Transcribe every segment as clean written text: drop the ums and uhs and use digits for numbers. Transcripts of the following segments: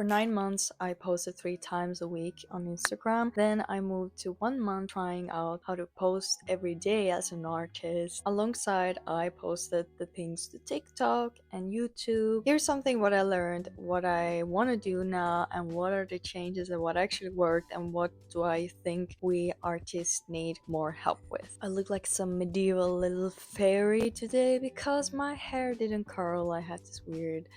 For 9 months, I posted 3 times a week on Instagram. Then I moved to 1 month trying out how to post every day as an artist. Alongside, I posted the things to TikTok and YouTube. Here's something what I learned, what I want to do now, and what are the changes and what actually worked, and what do I think we artists need more help with. I look like some medieval little fairy today because my hair didn't curl. I had this weird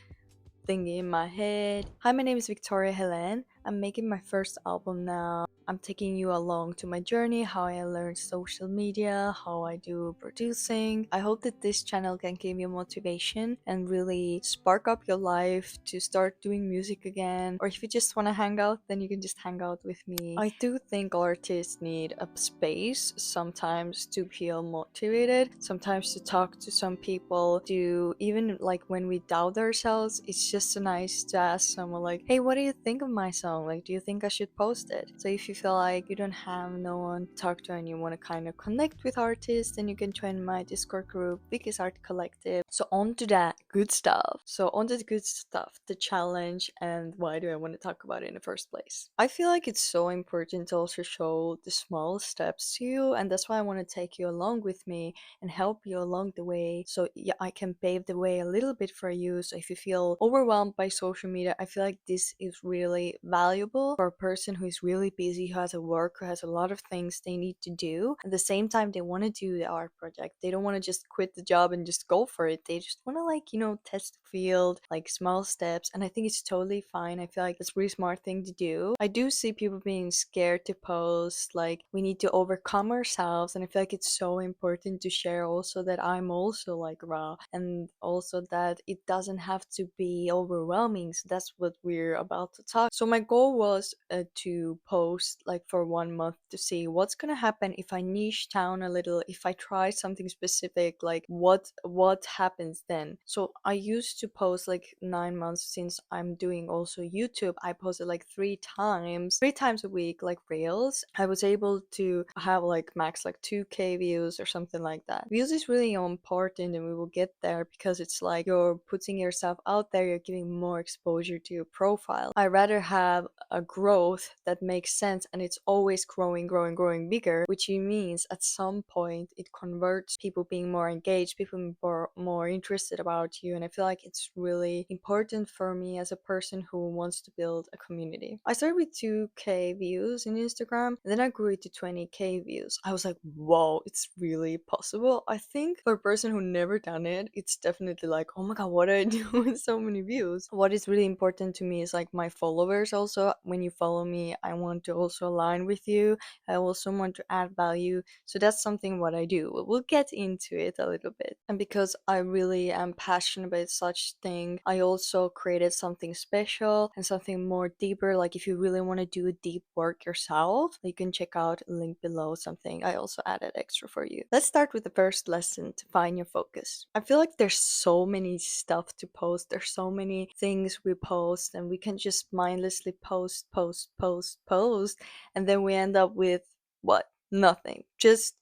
thingy in my head. Hi, my name is Victoria Helen. I'm making my first album now. I'm taking you along to my journey, how I learned social media, how I do producing. I hope that this channel can give you motivation and really spark up your life to start doing music again. Or if you just want to hang out, then you can just hang out with me. I do think artists need a space sometimes to feel motivated, sometimes to talk to some people, to even like when we doubt ourselves, it's just so nice to ask someone like, hey, what do you think of my song? Like, do you think I should post it? So if you feel like you don't have no one to talk to and you want to kind of connect with artists, then you can join my Discord group, Vicky's Art Collective. So on to that good stuff. So on to the good stuff, the challenge, and why do I want to talk about it in the first place? I feel like it's so important to also show the small steps to you, and that's why I want to take you along with me and help you along the way, so yeah, I can pave the way a little bit for you. So if you feel overwhelmed by social media, I feel like this is really valuable for a person who is really busy, who has a work, who has a lot of things they need to do. At the same time, they want to do the art project. They don't want to just quit the job and just go for it. They just want to, like, test the field, like small steps. And I think it's totally fine. I feel like it's a really smart thing to do. I do see people being scared to post, like we need to overcome ourselves. And I feel like it's so important to share also that I'm also like raw, and also that it doesn't have to be overwhelming. So that's what we're about to talk. So my goal was to post like for 1 month to see what's gonna happen if I niche down a little, if I try something specific, like what happens then. So I used to post like 9 months, since I'm doing also YouTube. I posted like three times a week, like reels. I was able to have like max like 2k views or something like that. Views is really important, and we will get there because it's like you're putting yourself out there, you're giving more exposure to your profile. I rather have a growth that makes sense, and it's always growing, growing, growing bigger, which means at some point it converts, people being more engaged, people being more interested about you. And I feel like it's really important for me as a person who wants to build a community. I started with 2k views in Instagram, and then I grew it to 20k views. I was like, whoa, it's really possible. I think for a person who never done it, it's definitely like, oh my god, what do I do with so many views? What is really important to me is like my followers also. When you follow me, I want to also align with you. I also want to add value. So that's something what I do. We'll get into it a little bit. And because I really am passionate about such thing, I also created something special and something more deeper. Like if you really want to do deep work yourself, you can check out a link below, something I also added extra for you. Let's start with the first lesson to find your focus. I feel like there's so many stuff to post. There's so many things we post, and we can just mindlessly post, post, post, post, and then we end up with what? Nothing. Just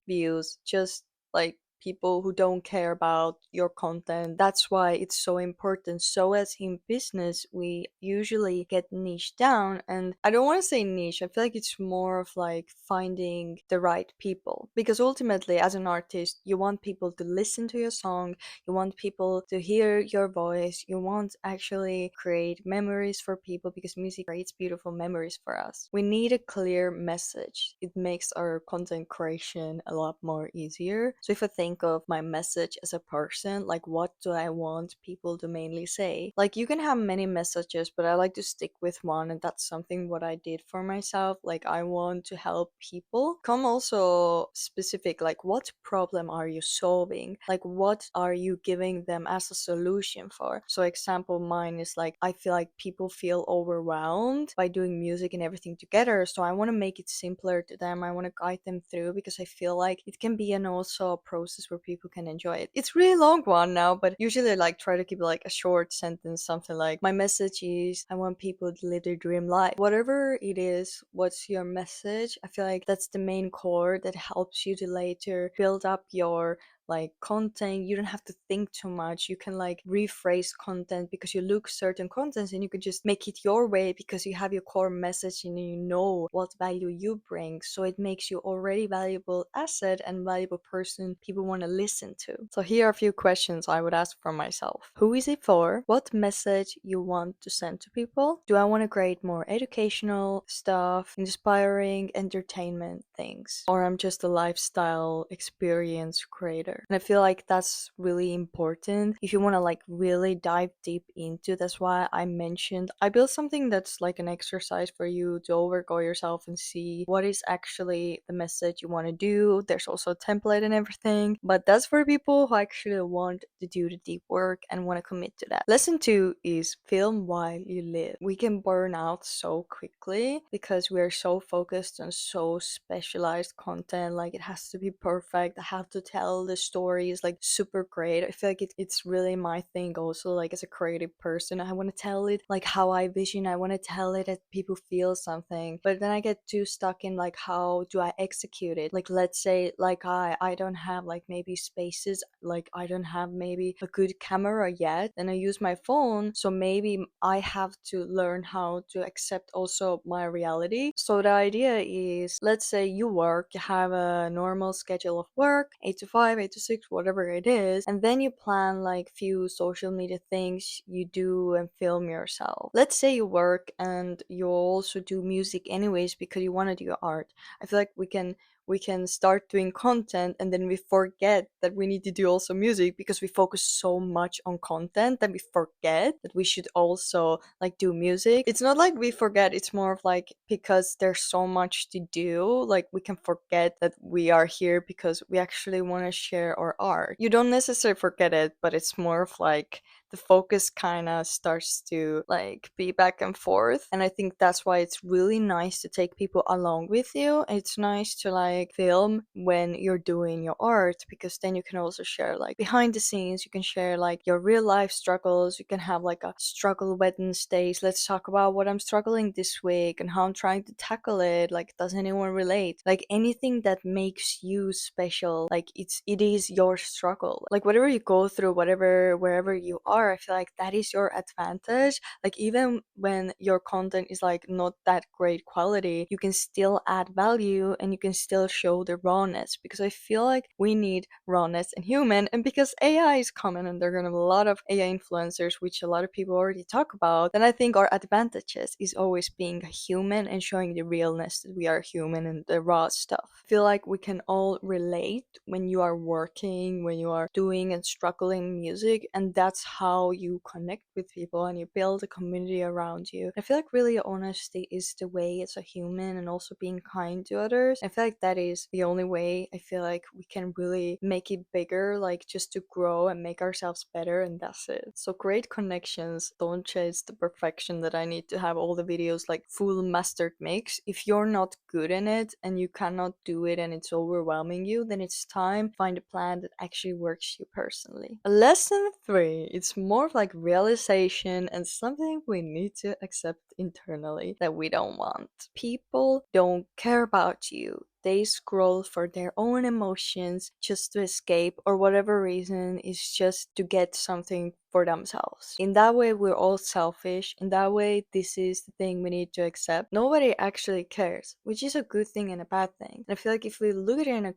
views, just like people who don't care about your content. That's why it's so important. So as in business, we usually get niche down, and I don't want to say niche. I feel like it's more of like finding the right people, because ultimately as an artist, you want people to listen to your song, you want people to hear your voice, you want actually create memories for people, because music creates beautiful memories for us. We need a clear message. It makes our content creation a lot more easier. So if I think of my message as a person, like what do I want people to mainly say? Like you can have many messages, but I like to stick with one, and that's something what I did for myself. Like I want to help people. Come also specific, like what problem are you solving? Like what are you giving them as a solution for? So example mine is like I feel like people feel overwhelmed by doing music and everything together. So I want to make it simpler to them. I want to guide them through, because I feel like it can be an also a process where people can enjoy it. It's really long one now, but usually I like try to keep it like a short sentence, something like my message is I want people to live their dream life. Whatever it is, what's your message? I feel like that's the main core that helps you to later build up your like content, you don't have to think too much. You can like rephrase content because you look certain contents and you could just make it your way because you have your core message and you know what value you bring. So it makes you already valuable asset and valuable person people want to listen to. So here are a few questions I would ask for myself. Who is it for? What message you want to send to people? Do I want to create more educational stuff, inspiring entertainment things, or I'm just a lifestyle experience creator? And I feel like that's really important if you want to like really dive deep into. That's why I mentioned I built something that's like an exercise for you to overgo yourself and see what is actually the message you want to do. There's also a template and everything, but that's for people who actually want to do the deep work and want to commit to that. Lesson 2 is film while you live. We can burn out so quickly because we're so focused on so specialized content. Like it has to be perfect. I have to tell the stories like super great. I feel like it's really my thing also, like as a creative person. I want to tell it like how I vision. I want to tell it that people feel something. But then I get too stuck in like how do I execute it? Like let's say like I don't have like maybe spaces, like I don't have maybe a good camera yet, and I use my phone. So maybe I have to learn how to accept also my reality. So the idea is, let's say you work, you have a normal schedule of work, 8 to 5, 8 to 6, whatever it is, and then you plan like few social media things you do and film yourself. Let's say you work and you also do music anyways because you want to do art. I feel like we can start doing content and then we forget that we need to do also music because we focus so much on content that we forget that we should also like do music. It's not like we forget, it's more of like because there's so much to do, like we can forget that we are here because we actually want to share our art. You don't necessarily forget it, but it's more of like the focus kind of starts to like be back and forth. And I think that's why it's really nice to take people along with you. It's nice to like film when you're doing your art because then you can also share like behind the scenes. You can share like your real life struggles. You can have like a struggle Wednesdays. Let's talk about what I'm struggling this week and how I'm trying to tackle it. Like, does anyone relate? Like anything that makes you special, like it is your struggle. Like whatever you go through, whatever wherever you are, I feel like that is your advantage. Like even when your content is like not that great quality, you can still add value and you can still show the rawness, because I feel like we need rawness and human. And because AI is coming and there are gonna be a lot of AI influencers, which a lot of people already talk about, then I think our advantages is always being a human and showing the realness that we are human and the raw stuff. I feel like we can all relate when you are working, when you are doing and struggling music, and that's how you connect with people and you build a community around you. I feel like really honesty is the way as a human, and also being kind to others. I feel like that is the only way I feel like we can really make it bigger, like just to grow and make ourselves better, and that's it. So create connections, don't chase the perfection that I need to have all the videos like full mastered mix. If you're not good in it and you cannot do it and it's overwhelming you, then it's time to find a plan that actually works you personally. Lesson 3, it's more of like realization and something we need to accept internally that we don't want. People don't care about you. They scroll for their own emotions just to escape, or whatever reason is just to get something for themselves. In that way, we're all selfish. In that way, this is the thing we need to accept. Nobody actually cares, which is a good thing and a bad thing. And I feel like if we look at it in a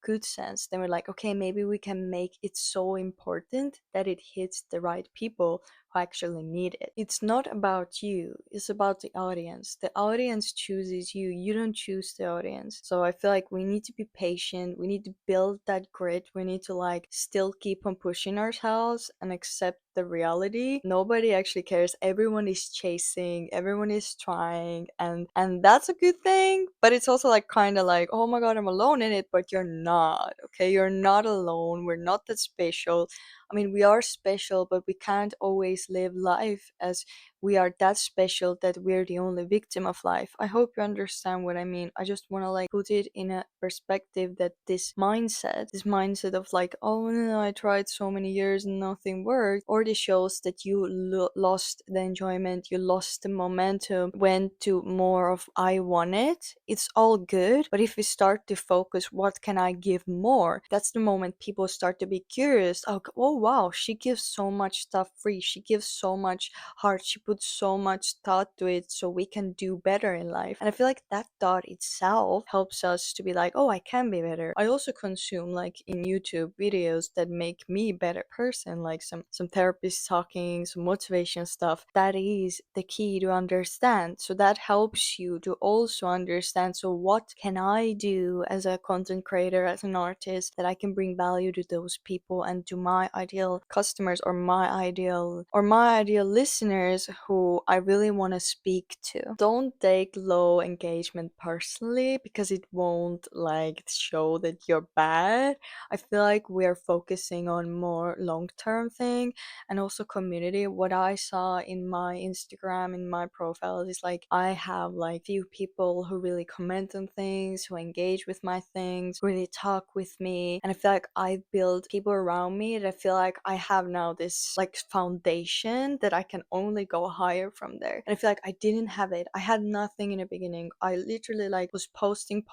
good sense, then we're like, okay, maybe we can make it so important that it hits the right people who actually need it. It's not about you, it's about the audience. The audience chooses you, you don't choose the audience. So I feel like we need to be patient, we need to build that grit, we need to like still keep on pushing ourselves and accept the reality. Nobody actually cares. Everyone is chasing, everyone is trying, and that's a good thing, but it's also like kind of like, oh my god, I'm alone in it, but you're not. Okay, you're not alone. We're not that special. I mean, we are special, but we can't always live life as we are that special that we're the only victim of life. I hope you understand what I mean. I just want to like put it in a perspective that this mindset of like, oh no, I tried so many years and nothing worked, already shows that you lost the enjoyment, you lost the momentum, went to more of I want it. It's all good, but if we start to focus, what can I give more? That's the moment people start to be curious. Oh wow, she gives so much stuff free. She gives so much heart. She puts so much thought to it so we can do better in life. And I feel like that thought itself helps us to be like, oh, I can be better. I also consume like in YouTube videos that make me a better person, like some therapists talking, some motivation stuff. That is the key to understand. So that helps you to also understand, so what can I do as a content creator, as an artist, that I can bring value to those people and to my ideal customers, or my ideal listeners who I really want to speak to. Don't take low engagement personally, because it won't like show that you're bad. I feel like we're focusing on more long-term thing, and also community. What I saw in my Instagram, in my profile, is like I have like few people who really comment on things, who engage with my things, really talk with me, and I feel like I built people around me that I feel like I have now this like foundation that I can only go higher from there. And I feel like I didn't have it. I had nothing in the beginning. I literally like was posting,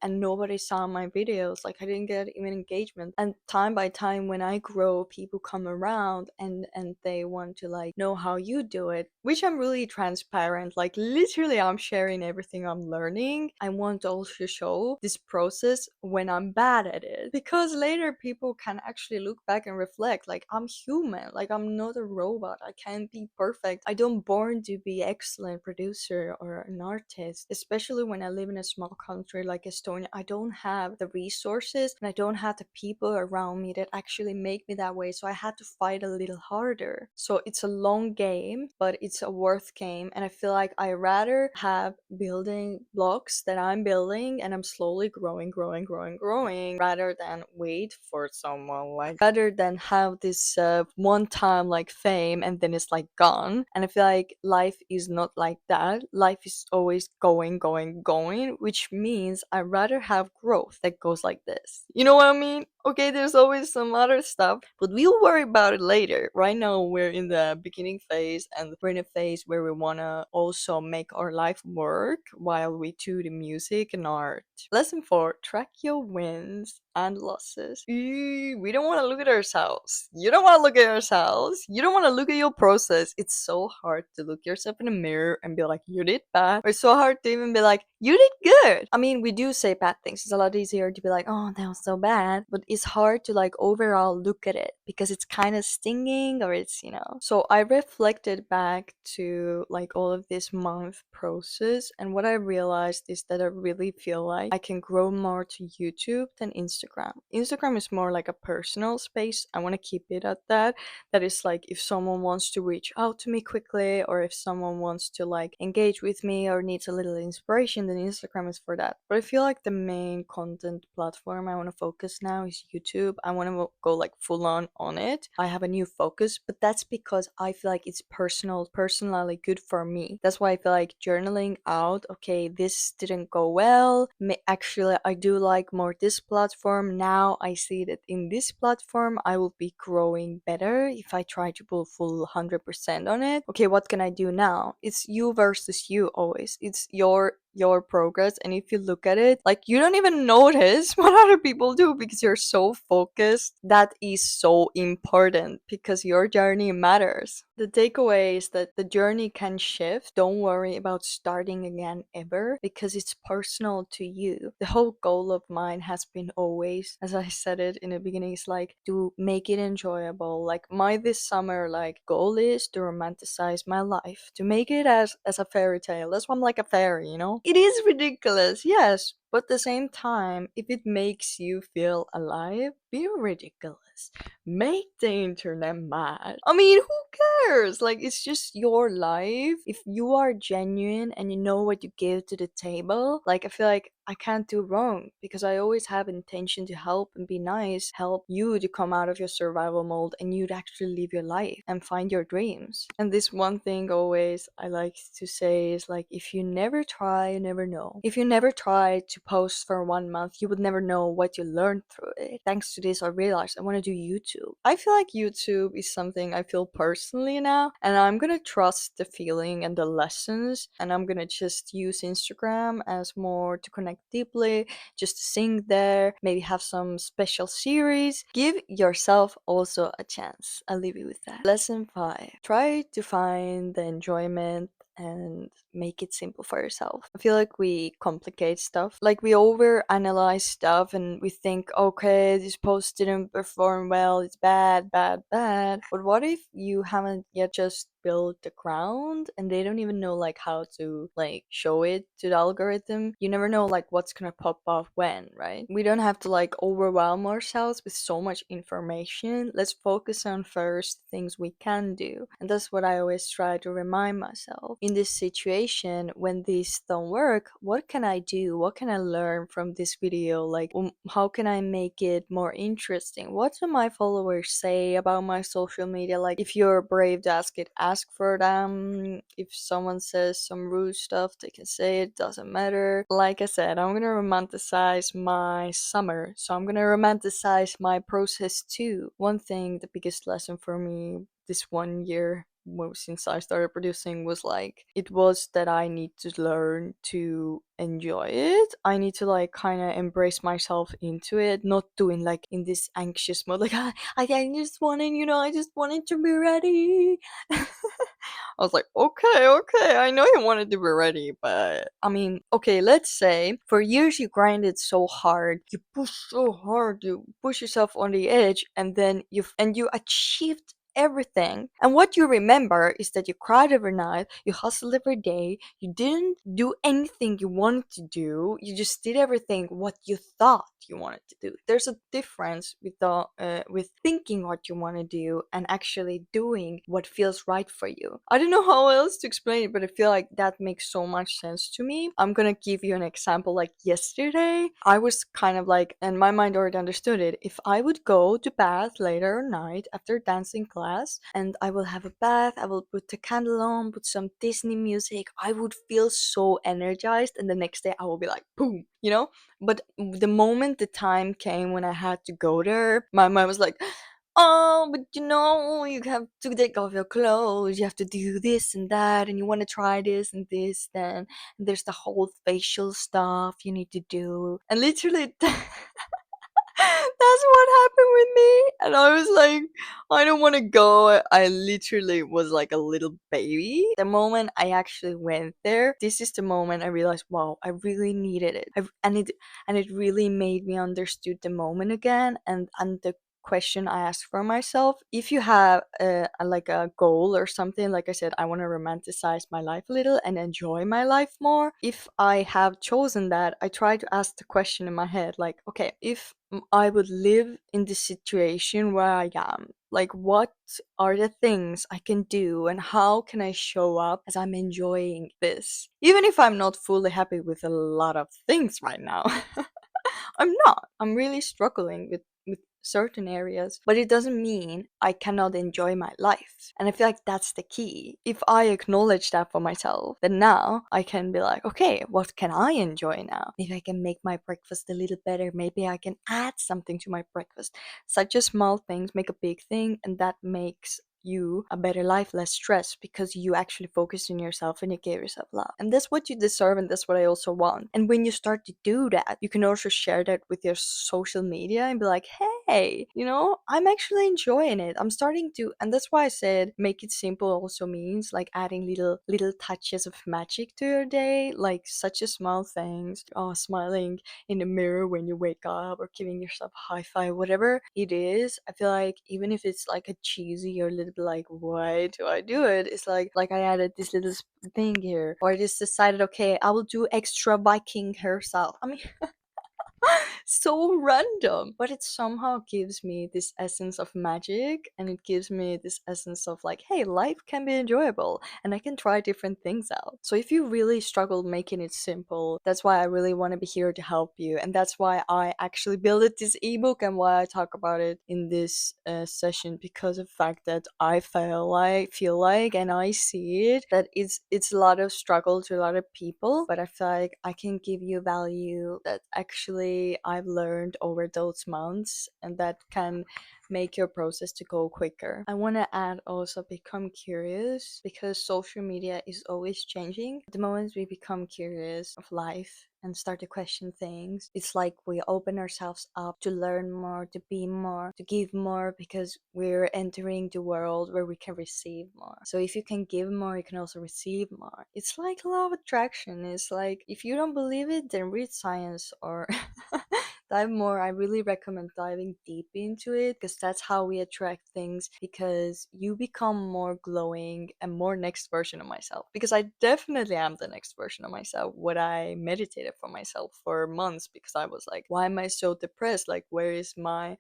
and nobody saw my videos. Like I didn't get even engagement. And time by time, when I grow, people come around and they want to like know how you do it, which I'm really transparent. Like literally, I'm sharing everything I'm learning. I want to also show this process when I'm bad at it, because later people can actually look back and reflect, like I'm human, like I'm not a robot. I can't be perfect. I don't born to be excellent producer or an artist, especially when I live in a small country like Estonia. I don't have the resources, and I don't have the people around me that actually make me that way, so I had to fight a little harder. So it's a long game, but it's a worth game, and I feel like I rather have building blocks that I'm building and I'm slowly growing, rather than wait for someone, like rather than have this one time like fame and then it's like gone. And I feel like life is not like that. Life is always going, which means I rather have growth that goes like this. You know what I mean? Okay, there's always some other stuff, but we'll worry about it later. Right now, we're in the beginning phase, and we're in a phase where we want to also make our life work while we do the music and art. Lesson 4: track your wins and losses. We don't want to look at ourselves. You don't want to look at yourselves. You don't want to look at your process. It's so hard to look yourself in the mirror and be like, you did bad. Or it's so hard to even be like, you did good. I mean, we do say bad things. It's a lot easier to be like, oh, that was so bad. But it's hard to like overall look at it because it's kind of stinging, or it's. So I reflected back to like all of this month process, and what I realized is that I really feel like I can grow more to YouTube than Instagram. Instagram is more like a personal space. I want to keep it at that. That is like if someone wants to reach out to me quickly, or if someone wants to like engage with me or needs a little inspiration, then Instagram is for that. But I feel like the main content platform I want to focus now is YouTube. I want to go like full on it. I have a new focus, but that's because I feel like it's personally good for me. That's why I feel like journaling out, okay, this didn't go well. Actually, I do like more this platform. Now I see that in this platform, I will be growing better if I try to pull full 100% on it. Okay, what can I do now? It's you versus you always. It's your progress, and if you look at it, like you don't even notice what other people do because you're so focused. That is so important because your journey matters. The takeaway is that the journey can shift. Don't worry about starting again ever, because it's personal to you. The whole goal of mine has been always, as I said it in the beginning, is like to make it enjoyable. Like my this summer like goal is to romanticize my life, to make it as a fairy tale. That's why I'm like a fairy. It is ridiculous, yes, But at the same time, if it makes you feel alive, be ridiculous. Make the internet mad. I mean, who cares? Like, it's just your life. If you are genuine and you know what you give to the table, like, I feel like I can't do wrong because I always have intention to help and be nice, help you to come out of your survival mode and you to actually live your life and find your dreams. And this one thing always I like to say is like, if you never try, you never know. If you never try to post for 1 month, you would never know what you learned through it. Thanks to this, I realized I want to do YouTube. I feel like YouTube is something I feel personally now, and I'm gonna trust the feeling and the lessons, and I'm gonna just use Instagram as more to connect deeply, just to sing there, maybe have some special series. Give yourself also a chance. I'll leave you with that. Lesson 5. Try to find the enjoyment and make it simple for yourself. I feel like we complicate stuff. Like we over analyze stuff and we think, okay, this post didn't perform well, it's bad, bad, bad. But what if you haven't yet just built the ground and they don't even know like how to like show it to the algorithm? You never know like what's gonna pop off when, right? We don't have to like overwhelm ourselves with so much information. Let's focus on first things we can do. And that's what I always try to remind myself. In this situation, when these don't work, what can I do? What can I learn from this video? Like, how can I make it more interesting? What do my followers say about my social media? Like, if you're brave to ask it, ask for them. If someone says some rude stuff, they can say it, doesn't matter. Like I said, I'm gonna romanticize my summer, so I'm gonna romanticize my process too. One thing, the biggest lesson for me this 1 year since I started producing was like, it was that I need to learn to enjoy it. I need to like kind of embrace myself into it, not doing like in this anxious mode, like I just wanted, I just wanted to be ready. I was like, okay, I know you wanted to be ready, but I mean, okay, let's say for years you grinded so hard, you pushed so hard, you push yourself on the edge, and then you achieved everything. And what you remember is that you cried every night, you hustled every day, you didn't do anything you wanted to do, you just did everything what you thought you wanted to do. There's a difference with thinking what you want to do and actually doing what feels right for you. I don't know how else to explain it, but I feel like that makes so much sense to me. I'm gonna give you an example. Like yesterday, I was kind of like, and my mind already understood it. If I would go to bath later at night after dancing class, and I will have a bath, I will put the candle on, put some Disney music, I would feel so energized, and the next day I will be like, boom, But the moment the time came when I had to go there, my mind was like, oh, but you have to take off your clothes, you have to do this and that, and you want to try this and this, then there's the whole facial stuff you need to do. And literally, that's what happened with me. And I was like, I don't want to go. I literally was like a little baby. The moment I actually went there, this is the moment I realized, wow, I really needed it. And it really made me understood the moment again, and the question I asked for myself. If you have like a goal or something, like I said, I want to romanticize my life a little and enjoy my life more. If I have chosen that, I try to ask the question in my head, like, okay, if I would live in the situation where I am, like, what are the things I can do and how can I show up as I'm enjoying this? Even if I'm not fully happy with a lot of things right now. I'm not. I'm really struggling with certain areas, but it doesn't mean I cannot enjoy my life. And I feel like that's the key. If I acknowledge that for myself, then now I can be like, okay, what can I enjoy now? Maybe I can make my breakfast a little better. Maybe I can add something to my breakfast. Such a small things make a big thing, and that makes you a better life, less stress, because you actually focus on yourself and you give yourself love. And that's what you deserve, and that's what I also want. And when you start to do that, you can also share that with your social media and be like, hey, hey, I'm actually enjoying it. I'm starting to, and that's why I said make it simple also means like adding little touches of magic to your day, like such a small things. Oh, smiling in the mirror when you wake up or giving yourself a high five, whatever it is. I feel like even if it's like a cheesy or a little bit like, why do I do it? It's like I added this little thing here, or I just decided, okay, I will do extra Viking herself. I mean, so random, but it somehow gives me this essence of magic, and it gives me this essence of like, hey, life can be enjoyable and I can try different things out. So if you really struggle making it simple, that's why I really want to be here to help you, and that's why I actually built this ebook and why I talk about it in this session, because of the fact that I feel like and I see it, that it's a lot of struggle to a lot of people, but I feel like I can give you value that actually I've learned over those months, and that can make your process to go quicker. I want to add also become curious, because social media is always changing. The moment we become curious of life and start to question things, it's like we open ourselves up to learn more, to be more, to give more, because we're entering the world where we can receive more. So if you can give more, you can also receive more. It's like law of attraction. It's like, if you don't believe it, then read science or dive more. I really recommend diving deep into it, because that's how we attract things, because you become more glowing and more next version of myself, because I definitely am the next version of myself. What I meditated for myself for months, because I was like, why am I so depressed? Like, where is my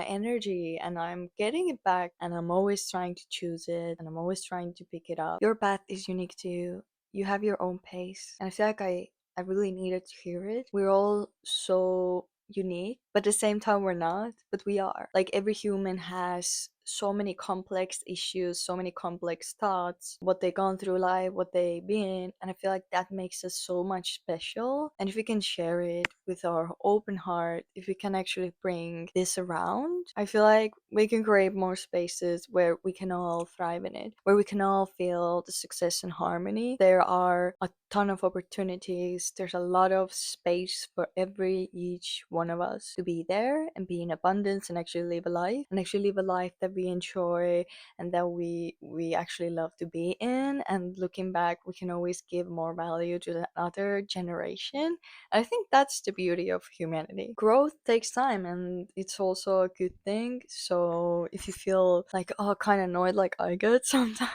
energy? And I'm getting it back, and I'm always trying to choose it, and I'm always trying to pick it up. Your path is unique to you. You have your own pace, and I feel like I really needed to hear it. We're all so unique, but at the same time, we're not, but we are. Like, every human has so many complex issues, so many complex thoughts, what they gone through life, what they been, and I feel like that makes us so much special. And if we can share it with our open heart, if we can actually bring this around, I feel like we can create more spaces where we can all thrive in it, where we can all feel the success and harmony. There are a ton of opportunities. There's a lot of space for each one of us to be there and be in abundance, and actually live a life, that we enjoy and that we actually love to be in. And looking back, we can always give more value to the other generation. I think that's the beauty of humanity. Growth takes time, and it's also a good thing. So if you feel like, oh, kind of annoyed like I get sometimes,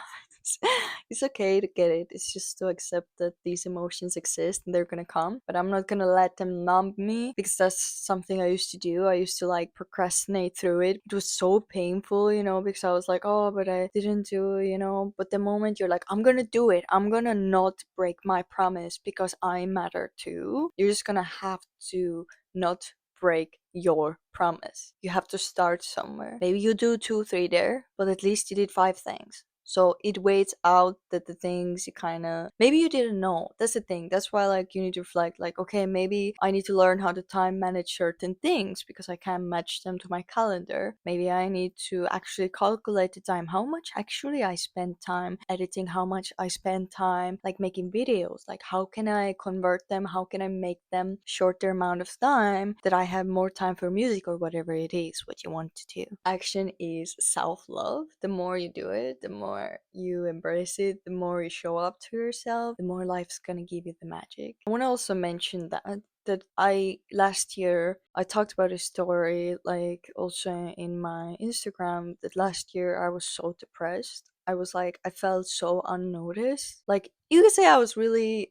it's okay to get it. It's just to accept that these emotions exist and they're gonna come. But I'm not gonna let them numb me, because that's something I used to do. I used to like procrastinate through it. It was so painful, because I was like, oh, but I didn't do it. But the moment you're like, I'm gonna do it, I'm gonna not break my promise because I matter too, you're just gonna have to not break your promise. You have to start somewhere. Maybe you do two, three there, but at least you did five things. So it waits out that the things you kind of maybe you didn't know. That's the thing. That's why like you need to reflect, like, okay, maybe I need to learn how to time manage certain things because I can't match them to my calendar. Maybe I need to actually calculate the time, how much actually I spend time editing, how much I spend time like making videos, like how can I convert them, how can I make them shorter amount of time that I have more time for music or whatever it is what you want to do. Action is self-love. The more you do it, the more you embrace it, the more you show up to yourself, the more life's gonna give you the magic. I want to also mention that I last year I talked about a story like also in my Instagram, that last year I was so depressed. I was like, I felt so unnoticed. Like, you could say I was really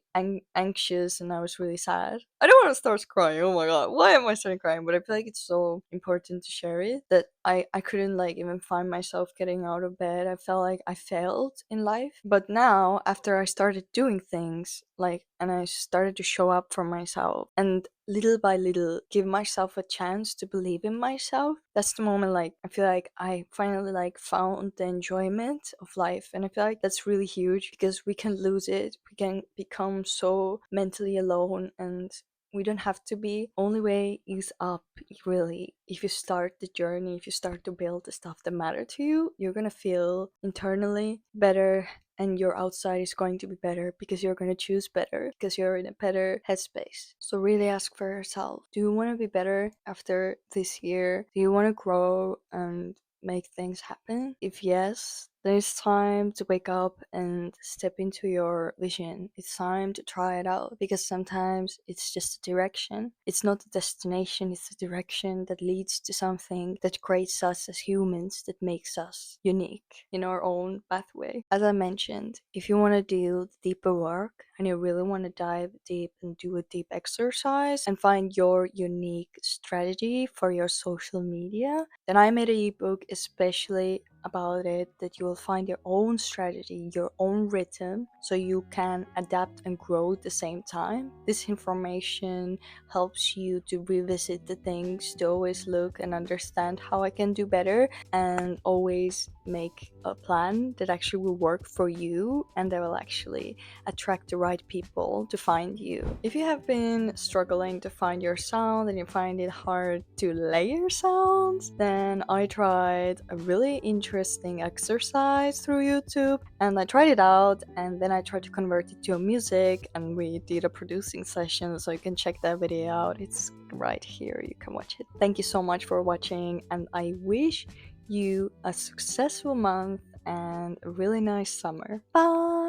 anxious and I was really sad. I don't want to start crying. Oh my god, why am I starting crying? But I feel like it's so important to share it that I couldn't like even find myself getting out of bed. I felt like I failed in life. But now, after I started doing things like, and I started to show up for myself and little by little give myself a chance to believe in myself, that's the moment like I feel like I finally like found the enjoyment of life. And I feel like that's really huge, because we can lose it, we can become so mentally alone, and we don't have to be. Only way is up, really. If you start the journey, if you start to build the stuff that matter to you, you're gonna feel internally better, and your outside is going to be better because you're going to choose better, because you're in a better headspace. So really ask for yourself, do you want to be better after this year? Do you want to grow and make things happen? If yes, then it's time to wake up and step into your vision. It's time to try it out, because sometimes it's just a direction. It's not a destination, it's a direction that leads to something that creates us as humans, that makes us unique in our own pathway. As I mentioned, if you want to do deeper work and you really want to dive deep and do a deep exercise and find your unique strategy for your social media, then I made an ebook especially about it, that you will find your own strategy, your own rhythm, so you can adapt and grow at the same time. This information helps you to revisit the things, to always look and understand how I can do better, and always make a plan that actually will work for you and that will actually attract the right people to find you. If you have been struggling to find your sound and you find it hard to layer sounds, then I tried a really interesting exercise through YouTube, and I tried it out, and then I tried to convert it to a music, and we did a producing session, so you can check that video out. It's right here, you can watch it. Thank you so much for watching, and I wish you a successful month and a really nice summer. Bye!